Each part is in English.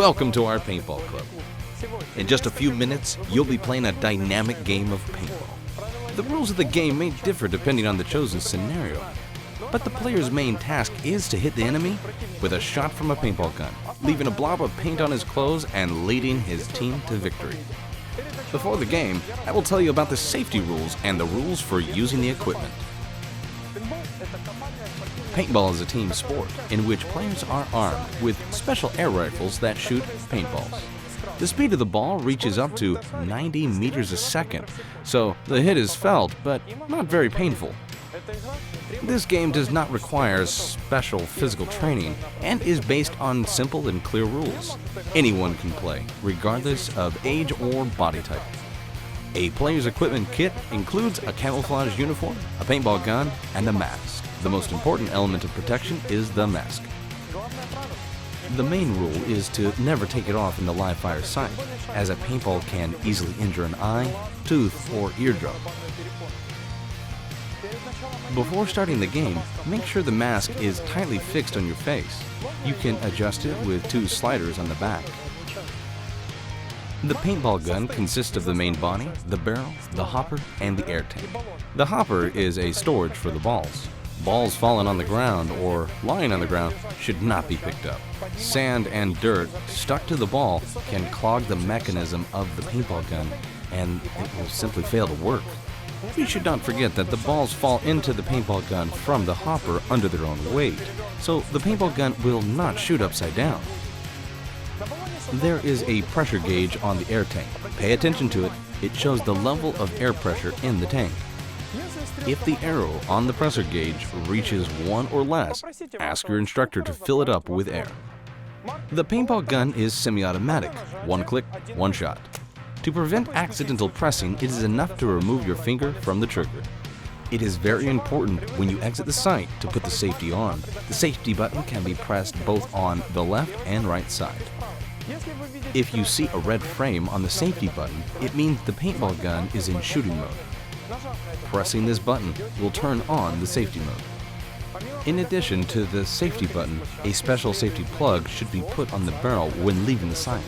Welcome to our paintball club. In just a few minutes, you'll be playing a dynamic game of paintball. The rules of the game may differ depending on the chosen scenario, but the player's main task is to hit the enemy with a shot from a paintball gun, leaving a blob of paint on his clothes and leading his team to victory. Before the game, I will tell you about the safety rules and the rules for using the equipment. Paintball is a team sport in which players are armed with special air rifles that shoot paintballs. The speed of the ball reaches up to 90 meters a second, so the hit is felt but not very painful. This game does not require special physical training and is based on simple and clear rules. Anyone can play, regardless of age or body type. A player's equipment kit includes a camouflage uniform, a paintball gun, and a mask. The most important element of protection is the mask. The main rule is to never take it off in the live fire sight, as a paintball can easily injure an eye, tooth, or eardrum. Before starting the game, make sure the mask is tightly fixed on your face. You can adjust it with two sliders on the back. The paintball gun consists of the main body, the barrel, the hopper, and the air tank. The hopper is a storage for the balls. Balls falling on the ground or lying on the ground should not be picked up. Sand and dirt stuck to the ball can clog the mechanism of the paintball gun, and it will simply fail to work. You should not forget that the balls fall into the paintball gun from the hopper under their own weight, so the paintball gun will not shoot upside down. There is a pressure gauge on the air tank. Pay attention to it. It shows the level of air pressure in the tank. If the arrow on the pressure gauge reaches 1 or less, ask your instructor to fill it up with air. The paintball gun is semi-automatic, one click, one shot. To prevent accidental pressing, it is enough to remove your finger from the trigger. It is very important when you exit the site to put the safety on. The safety button can be pressed both on the left and right side. If you see a red frame on the safety button, it means the paintball gun is in shooting mode. Pressing this button will turn on the safety mode. In addition to the safety button, a special safety plug should be put on the barrel when leaving the site.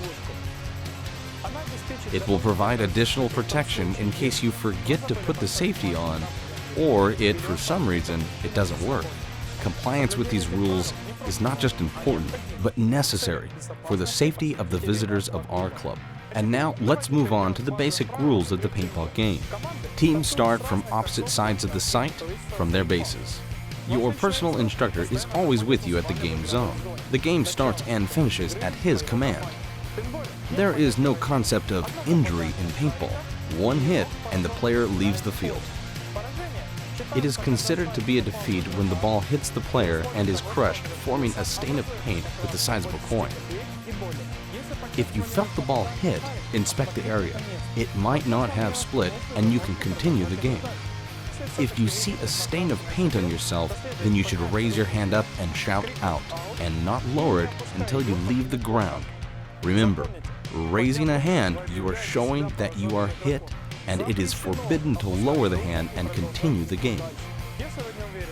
It will provide additional protection in case you forget to put the safety on, or for some reason, it doesn't work. Compliance with these rules is not just important, but necessary for the safety of the visitors of our club. And now, let's move on to the basic rules of the paintball game. Teams start from opposite sides of the site from their bases. Your personal instructor is always with you at the game zone. The game starts and finishes at his command. There is no concept of injury in paintball. One hit and the player leaves the field. It is considered to be a defeat when the ball hits the player and is crushed, forming a stain of paint with the size of a coin. If you felt the ball hit, inspect the area. It might not have split and you can continue the game. If you see a stain of paint on yourself, then you should raise your hand up and shout out, and not lower it until you leave the ground. Remember, raising a hand, you are showing that you are hit, and it is forbidden to lower the hand and continue the game.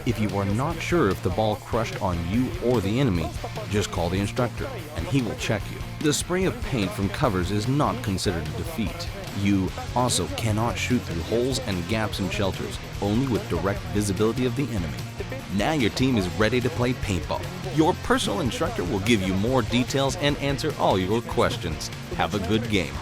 If you are not sure if the ball crushed on you or the enemy, just call the instructor and he will check you. The spray of paint from covers is not considered a defeat. You also cannot shoot through holes and gaps in shelters, only with direct visibility of the enemy. Now your team is ready to play paintball. Your personal instructor will give you more details and answer all your questions. Have a good game.